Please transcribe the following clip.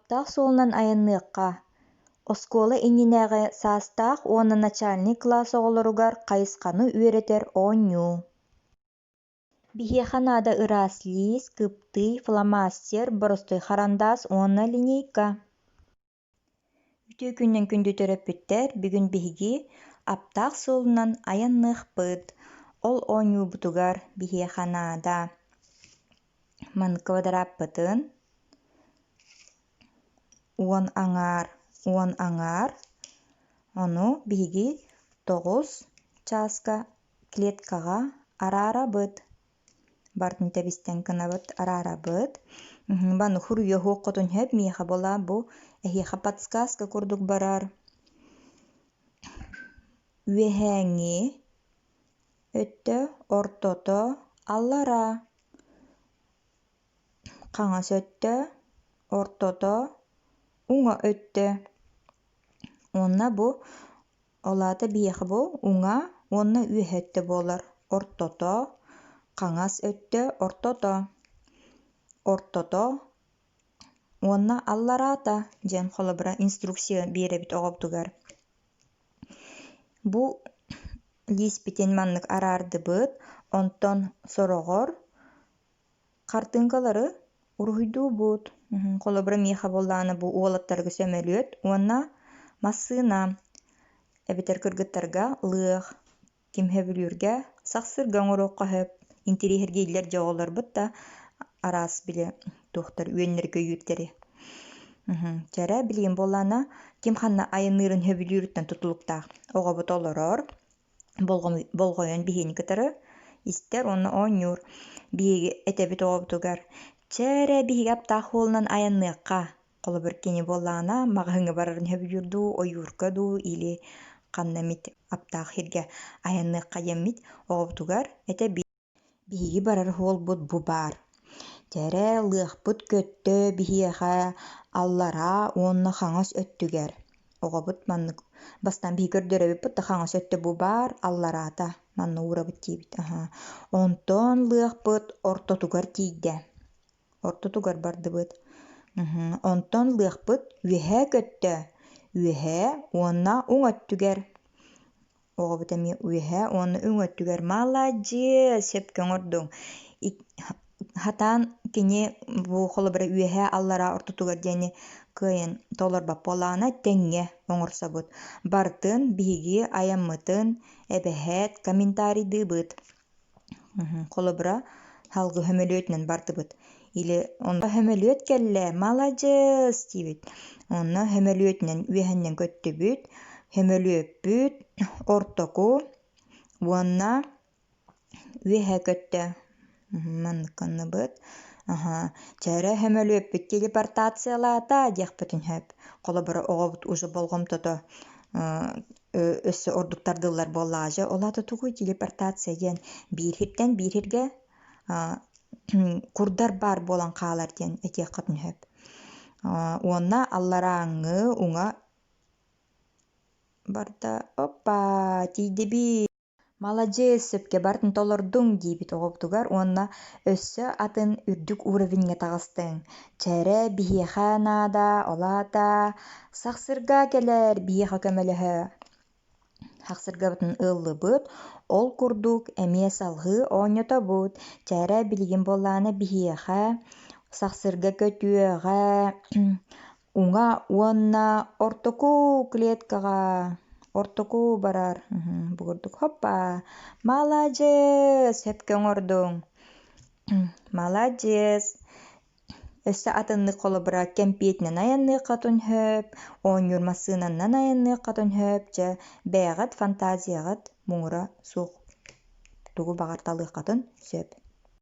Аптаах суолунан айанныакка. Оскуола иннинээҕи саастаах уонна начальник класс оҕолоругар хайысканы үөретэр оонньуу. Биһиэханаада ыраас лиис, кыптый, фломастер, боростой харандаас уонна линейка. Үтүө күннэн күндүтөрөппүттэр бүгүн биһиги аптаах суолунан айанныахпыт. Ол оонньуубутугар биһиэханаада маннык кыбадараппытын уон аҥаар, ону биһиги 9 чааска клеткаҕа араарабыт. Бартын тэбистэн кынабыт араарабыт. Баннык хуруйа хуоккотун хөп миэхэ болаа бу эһиэхэ подсказка курдук барар. Үөһээҥҥи өттө ортото аллара. Хаҥас өттө ортото уҥа өттө. Уонна бу олаата биэхэ бу уҥа уонна үөһэ өттө буолар. Ортото хаҥас өттө ортото. Ортото уонна аллараата диэн холобура инструкция биэрэбит оҕобутугар. Бу лииспитин маннык араардыбыт, онтон сороҕор хартыынкалары уруһуйдуубут. Холобура миэхэ боллаана бу уолаттарга сөмөлүөт, уонна массыына эбитэр кыргыттарга лыах, ким хөбүлүүргэ сахсырга оҥоруохха хөп, интириэхэргэ иллэр дьоҕолорбут да араас билэ туохтар үөннэр көйүүттери. Чэрэ билигин боллаана ким ханна айанныырын хөбүлүүрүттэн тутулуктаах оҕобут олорор, болҕойон биһиини кытары истэр уонна оонньуур биһиги этебит оҕобутугар. Чэрэ биһиги аптаах уолунан айанныакка холобур кини боллаана маҕаһыҥҥа барарын хөбүлүүрдүү, ойуурка дуу или ханнамит аптаах хиргэ айанныакка диэммит оҕобутугар этебит. Биһиги барар хуолбут бу баар. Чэрэ лыахпыт көттө биһиэхэ аллара уонна хаҥас өттүгэр. Оҕобут маннык бастан биһи көрдөрөбүппүт да хаҥас өттө бу баар аллараата манна уурабыт диэбит. Онтон лыахпыт ортотугар тиийдэ. Ортотугар бардыбыт. Онтон лыахпыт үөһэ көттө. Үөһэ уонна уҥөттүгэр. Оҕобут эмиэ үөһэ уонна уҥөттүгэр. Маладьес сөпкөҥ ордуҥ. Хатаан кини бу холобура үөһэ аллара ортотугар диэни кыайан толорбап болаана тэҥҥэ оҥорсобут. Бартын биһиги айаммытын эбэһэт комментарийдыыбыт. Холобура халгы хөмөлүөтүнэн бардыбыт. Или онно хөмөлүөт кэллэ, маладьес диибит. Онно хөмөлүөтүнэн үөһэннэн көттүбүт, хөмөлүөппүт, ортоку уонна үөһэ көттө. Манныкканныбыт. Чэрэ хөмөлүөппүт телепортациялаата диэхпэтин хөп. Холобура оҕобут уже болгомтото өссө ордуктардыллар боллаажа, олаата тугуй телепортация диэн биирхиттэн биирхиргэ курдар баар буолан хаалар диэн этиэххатын хөп. Уонна алларааҥҥы уҥа барда оппа тиийдеби. Маладьес сөпкэ бартын толордуҥ диибит оҕобутугар уонна өссө атын үрдүк уровеньҥэ таҕыстыҥ. Чэрэ биһиэхэ наада олаата сахсыргаа кэлэр биһиэхэ көмөлөһө. Хахсыргабытын ыаллыбыт, ол курдук эмиэ салгыы оонньотобут. Чэрэ билигин боллаана биһиэхэ сахсырга көтүөҕэ уҥа уонна ортоку клеткаҕа ортоку барар. Бугурдук хоппа. Маладьес сөпкөҥ ордуҥ. Маладьес. Өссө атыннык холобура кэмпиэтинэн айанныаккатын хөп, оонньуур массыынанан айанныаккатын хөп, дьэ бэйэҕит фантазияҕыт муҥура суох тугу баҕарталыаххатын сөп.